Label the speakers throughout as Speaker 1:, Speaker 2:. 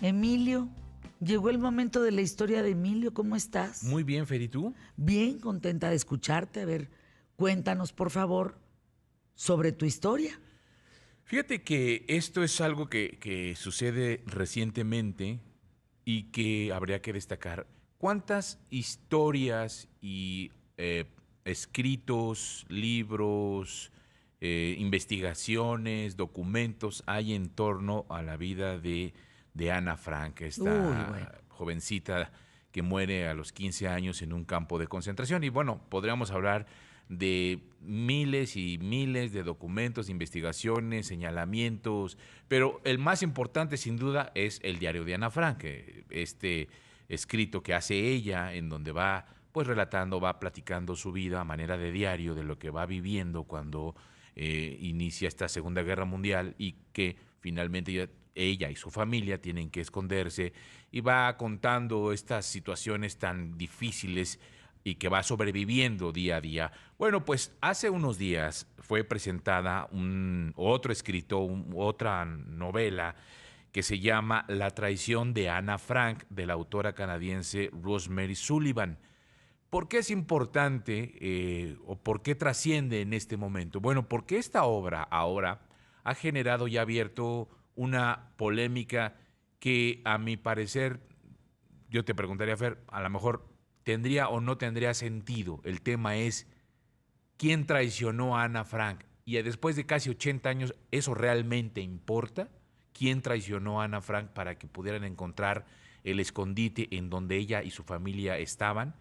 Speaker 1: Emilio, llegó el momento de la historia de Emilio. ¿Cómo estás?
Speaker 2: Muy bien, Fer, ¿y tú?
Speaker 1: Bien, contenta de escucharte. A ver, cuéntanos, por favor, sobre tu historia.
Speaker 2: Fíjate que esto es algo que sucede recientemente y que habría que destacar. ¿Cuántas historias y escritos, libros, investigaciones, documentos hay en torno a la vida de Ana Frank,
Speaker 1: Uy, bueno.
Speaker 2: esta jovencita que muere a los 15 años en un campo de concentración? Y bueno, podríamos hablar de miles y miles de documentos, investigaciones, señalamientos, pero el más importante sin duda es el diario de Ana Frank, este escrito que hace ella en donde va pues relatando, va platicando su vida a manera de diario de lo que va viviendo cuando inicia esta Segunda Guerra Mundial y que finalmente ella y su familia tienen que esconderse, y va contando estas situaciones tan difíciles y que va sobreviviendo día a día. Bueno, pues hace unos días fue presentada otro escrito, otra novela que se llama La traición de Ana Frank, de la autora canadiense Rosemary Sullivan. ¿Por qué es importante o por qué trasciende en este momento? Bueno, porque esta obra ahora ha generado y ha abierto una polémica que, a mi parecer, yo te preguntaría, Fer, a lo mejor tendría o no tendría sentido. El tema es quién traicionó a Ana Frank. Y después de casi 80 años, ¿eso realmente importa? ¿Quién traicionó a Ana Frank para que pudieran encontrar el escondite en donde ella y su familia estaban?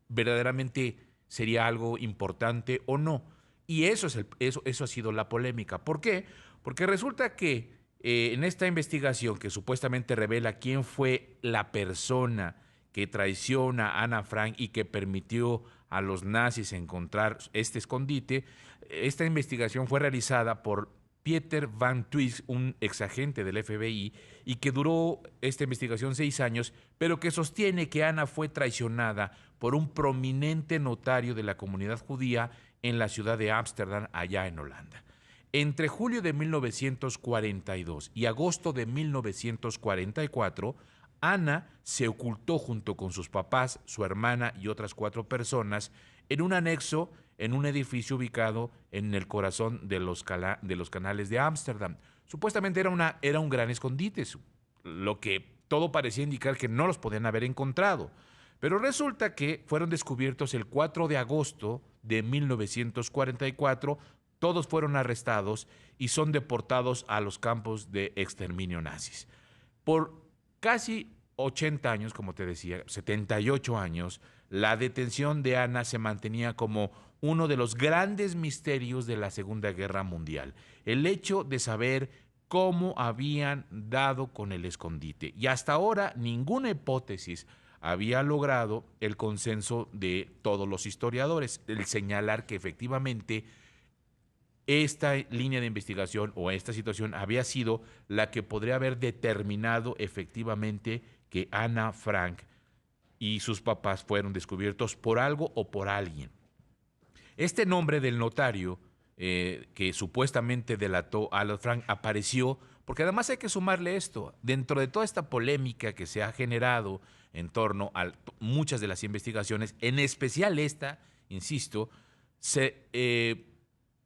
Speaker 2: ¿Verdaderamente sería algo importante o no? Y eso ha sido la polémica. ¿Por qué? Porque resulta que en esta investigación que supuestamente revela quién fue la persona que traiciona a Ana Frank y que permitió a los nazis encontrar este escondite, esta investigación fue realizada por Pieter Van Tuyst, un exagente del FBI, y que duró esta investigación 6 años, pero que sostiene que Ana fue traicionada por un prominente notario de la comunidad judía en la ciudad de Ámsterdam, allá en Holanda. Entre julio de 1942 y agosto de 1944, Ana se ocultó junto con sus papás, su hermana y otras 4 personas en un anexo en un edificio ubicado en el corazón de los canales de Ámsterdam. Supuestamente era un gran escondite, lo que todo parecía indicar que no los podían haber encontrado. Pero resulta que fueron descubiertos el 4 de agosto de 1944, todos fueron arrestados y son deportados a los campos de exterminio nazis. Por casi 80 años, como te decía, 78 años, la detención de Ana se mantenía como uno de los grandes misterios de la Segunda Guerra Mundial. El hecho de saber cómo habían dado con el escondite. Y hasta ahora ninguna hipótesis había logrado el consenso de todos los historiadores, el señalar que efectivamente esta línea de investigación o esta situación había sido la que podría haber determinado efectivamente que Ana Frank y sus papás fueron descubiertos por algo o por alguien. Este nombre del notario que supuestamente delató a Ana Frank apareció porque además hay que sumarle esto, dentro de toda esta polémica que se ha generado en torno a muchas de las investigaciones, en especial esta, insisto, se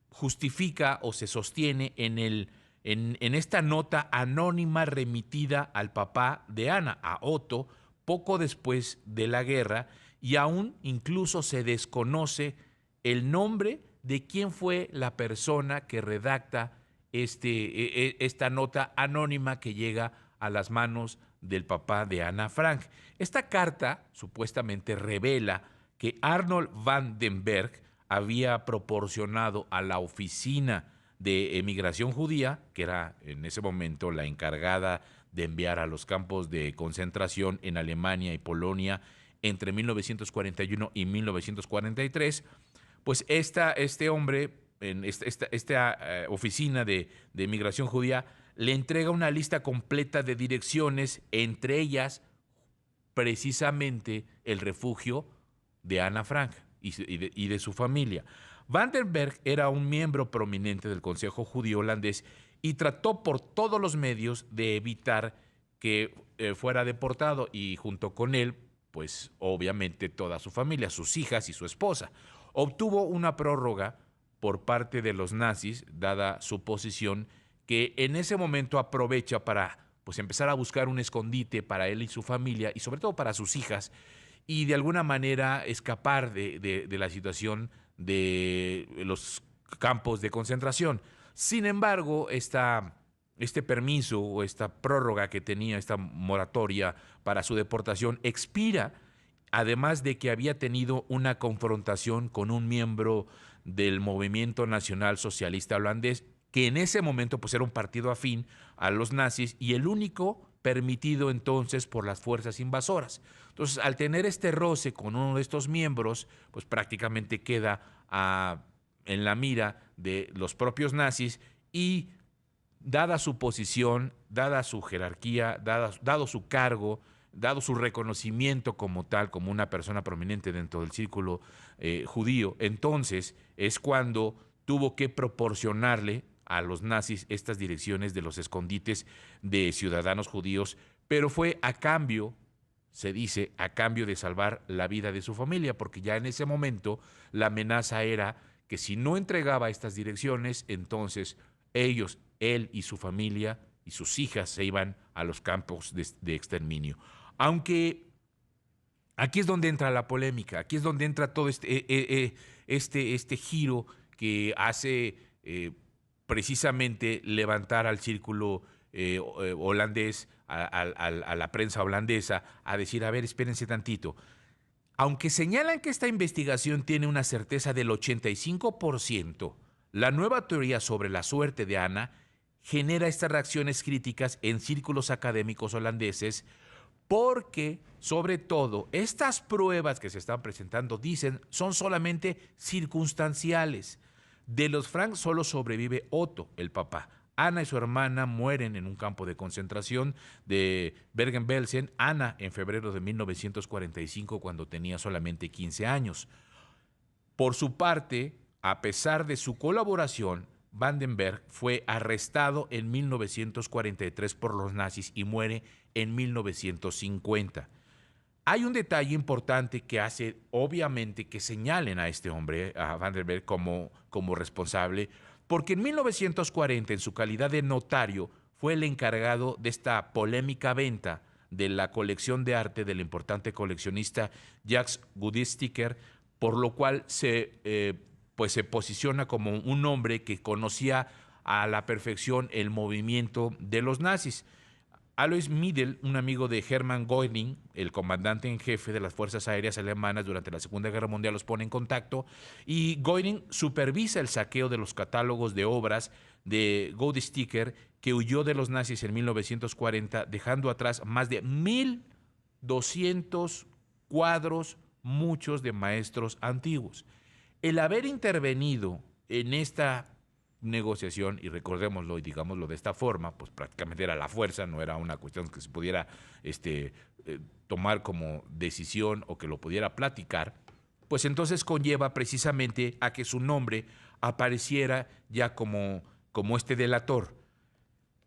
Speaker 2: justifica o se sostiene en esta nota anónima remitida al papá de Ana, a Otto, poco después de la guerra, y aún incluso se desconoce el nombre de quién fue la persona que redacta esta nota anónima que llega a las manos del papá de Ana Frank. Esta carta supuestamente revela que Arnold van den Berg había proporcionado a la oficina de emigración judía, que era en ese momento la encargada de enviar a los campos de concentración en Alemania y Polonia entre 1941 y 1943, pues este hombre, en esta oficina de emigración judía, le entrega una lista completa de direcciones, entre ellas precisamente el refugio de Ana Frank y de su familia. Van den Berg era un miembro prominente del Consejo Judío holandés y trató por todos los medios de evitar que fuera deportado y junto con él, pues obviamente toda su familia, sus hijas y su esposa. Obtuvo una prórroga por parte de los nazis, dada su posición, que en ese momento aprovecha para pues empezar a buscar un escondite para él y su familia y sobre todo para sus hijas y de alguna manera escapar de la situación de los campos de concentración. Sin embargo, este permiso o esta prórroga que tenía, esta moratoria para su deportación, expira, además de que había tenido una confrontación con un miembro del Movimiento Nacional Socialista Holandés, que en ese momento pues era un partido afín a los nazis y el único permitido entonces por las fuerzas invasoras. Entonces, al tener este roce con uno de estos miembros, pues prácticamente queda en la mira de los propios nazis y dada su posición, dada su jerarquía, dado su cargo, dado su reconocimiento como tal, como una persona prominente dentro del círculo judío, entonces es cuando tuvo que proporcionarle a los nazis estas direcciones de los escondites de ciudadanos judíos, pero fue a cambio, se dice, a cambio de salvar la vida de su familia, porque ya en ese momento la amenaza era que si no entregaba estas direcciones, entonces ellos, él y su familia y sus hijas se iban a los campos de exterminio. Aunque aquí es donde entra la polémica, aquí es donde entra todo este giro que hace precisamente levantar al círculo holandés, a la prensa holandesa, a decir, a ver, espérense tantito. Aunque señalan que esta investigación tiene una certeza del 85%, la nueva teoría sobre la suerte de Ana genera estas reacciones críticas en círculos académicos holandeses porque, sobre todo, estas pruebas que se están presentando, dicen, son solamente circunstanciales. De los Frank solo sobrevive Otto, el papá. Ana y su hermana mueren en un campo de concentración de Bergen-Belsen. Ana en febrero de 1945, cuando tenía solamente 15 años. Por su parte, a pesar de su colaboración, Vandenberg fue arrestado en 1943 por los nazis y muere en 1950. Hay un detalle importante que hace, obviamente, que señalen a este hombre, a Vandenberg, como responsable, porque en 1940, en su calidad de notario, fue el encargado de esta polémica venta de la colección de arte del importante coleccionista Jacques Gudisticker, por lo cual pues se posiciona como un hombre que conocía a la perfección el movimiento de los nazis. Alois Miedel, un amigo de Hermann Göring, el comandante en jefe de las fuerzas aéreas alemanas durante la Segunda Guerra Mundial, los pone en contacto y Göring supervisa el saqueo de los catálogos de obras de Gudisticker, que huyó de los nazis en 1940, dejando atrás más de 1,200 cuadros, muchos de maestros antiguos. El haber intervenido en esta negociación, y recordémoslo y digámoslo de esta forma, pues prácticamente era la fuerza, no era una cuestión que se pudiera tomar como decisión o que lo pudiera platicar, pues entonces conlleva precisamente a que su nombre apareciera ya como este delator.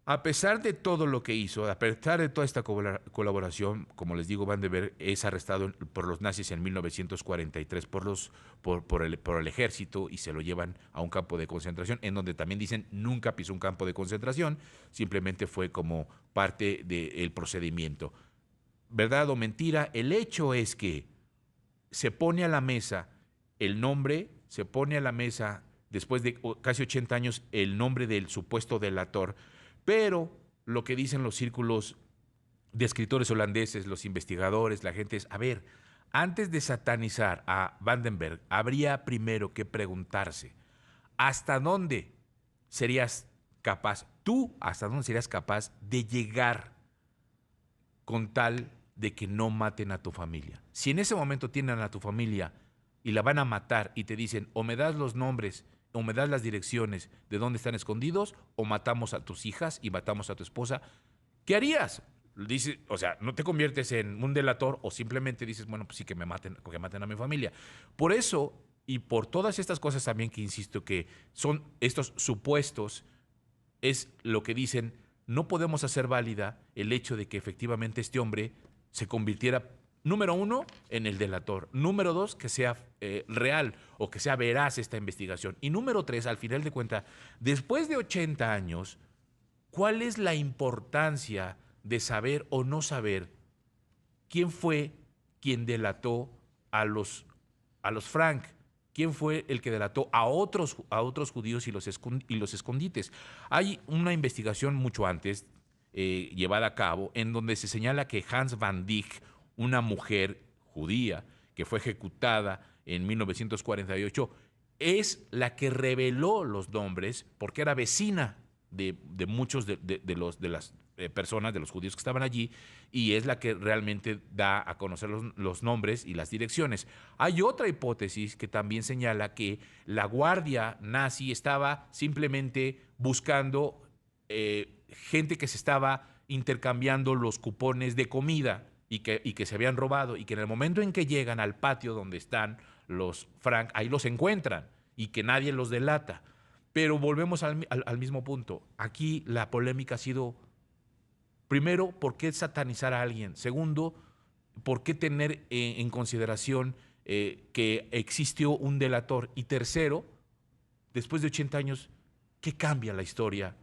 Speaker 2: A pesar de todo lo que hizo, a pesar de toda esta colaboración, como les digo, Vandenberg es arrestado por los nazis en 1943 por el ejército y se lo llevan a un campo de concentración, en donde también dicen nunca pisó un campo de concentración, simplemente fue como parte del procedimiento. ¿Verdad o mentira? El hecho es que se pone a la mesa el nombre, se pone a la mesa después de casi 80 años el nombre del supuesto delator. Pero lo que dicen los círculos de escritores holandeses, los investigadores, la gente es, a ver, antes de satanizar a Vandenberg, habría primero que preguntarse, ¿hasta dónde serías capaz, hasta dónde serías capaz de llegar con tal de que no maten a tu familia? Si en ese momento tienen a tu familia y la van a matar y te dicen, o me das los nombres o me das las direcciones de dónde están escondidos, o matamos a tus hijas y matamos a tu esposa, ¿qué harías? Dice, o sea, no te conviertes en un delator o simplemente dices, bueno, pues sí, que maten a mi familia. Por eso, y por todas estas cosas también que insisto que son estos supuestos, es lo que dicen, no podemos hacer válida el hecho de que efectivamente este hombre se convirtiera, número uno, en el delator. Número dos, que sea real o que sea veraz esta investigación. Y número tres, al final de cuentas, después de 80 años, ¿cuál es la importancia de saber o no saber quién fue quien delató a los Frank? ¿Quién fue el que delató a otros judíos y los escondites? Hay una investigación mucho antes llevada a cabo en donde se señala que Hans van Dyck, una mujer judía que fue ejecutada en 1948, es la que reveló los nombres porque era vecina de muchos de las personas, de los judíos que estaban allí, y es la que realmente da a conocer los nombres y las direcciones. Hay otra hipótesis que también señala que la guardia nazi estaba simplemente buscando gente que se estaba intercambiando los cupones de comida y que se habían robado, y que en el momento en que llegan al patio donde están los Frank, ahí los encuentran y que nadie los delata. Pero volvemos al mismo punto. Aquí la polémica ha sido, primero, ¿por qué satanizar a alguien? Segundo, ¿por qué tener en consideración que existió un delator? Y tercero, después de 80 años, ¿qué cambia la historia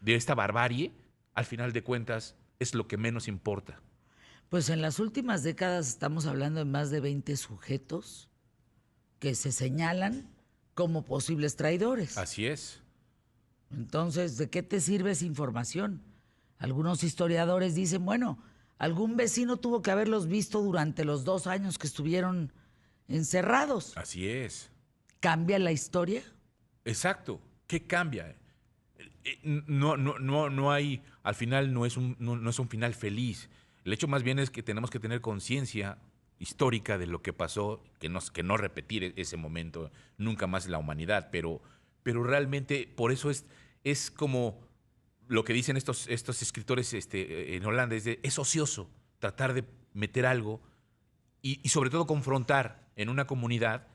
Speaker 2: de esta barbarie? Al final de cuentas, es lo que menos importa.
Speaker 1: Pues en las últimas décadas estamos hablando de más de 20 sujetos que se señalan como posibles traidores.
Speaker 2: Así es.
Speaker 1: Entonces, ¿de qué te sirve esa información? Algunos historiadores dicen, bueno, algún vecino tuvo que haberlos visto durante los 2 años que estuvieron encerrados.
Speaker 2: Así es.
Speaker 1: ¿Cambia la historia?
Speaker 2: Exacto. ¿Qué cambia? No hay, al final no es un final feliz. El hecho más bien es que tenemos que tener conciencia histórica de lo que pasó, que no repetir ese momento nunca más en la humanidad, pero realmente por eso es como lo que dicen estos escritores en Holanda, es ocioso tratar de meter algo y sobre todo confrontar en una comunidad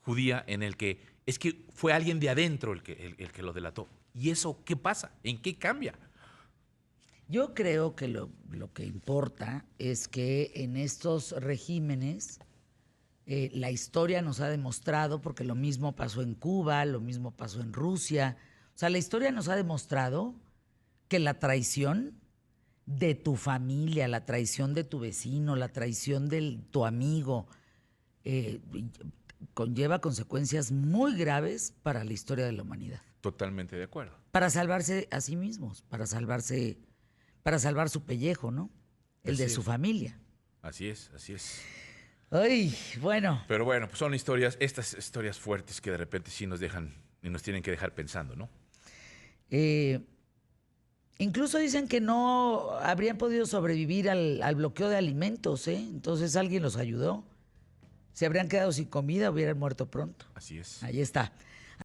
Speaker 2: judía en el que es que fue alguien de adentro el que lo delató. ¿Y eso qué pasa? ¿En qué cambia?
Speaker 1: Yo creo que lo que importa es que en estos regímenes la historia nos ha demostrado, porque lo mismo pasó en Cuba, lo mismo pasó en Rusia, o sea, la historia nos ha demostrado que la traición de tu familia, la traición de tu vecino, la traición de tu amigo, conlleva consecuencias muy graves para la historia de la humanidad.
Speaker 2: Totalmente de acuerdo.
Speaker 1: Para salvarse a sí mismos, para salvar su pellejo, ¿no? El de su familia.
Speaker 2: Así es, así es.
Speaker 1: Ay, bueno.
Speaker 2: Pero bueno, pues son estas historias fuertes que de repente sí nos dejan y nos tienen que dejar pensando, ¿no?
Speaker 1: Incluso dicen que no habrían podido sobrevivir al bloqueo de alimentos, ¿eh? Entonces alguien los ayudó. Se habrían quedado sin comida, hubieran muerto pronto.
Speaker 2: Así es.
Speaker 1: Ahí está.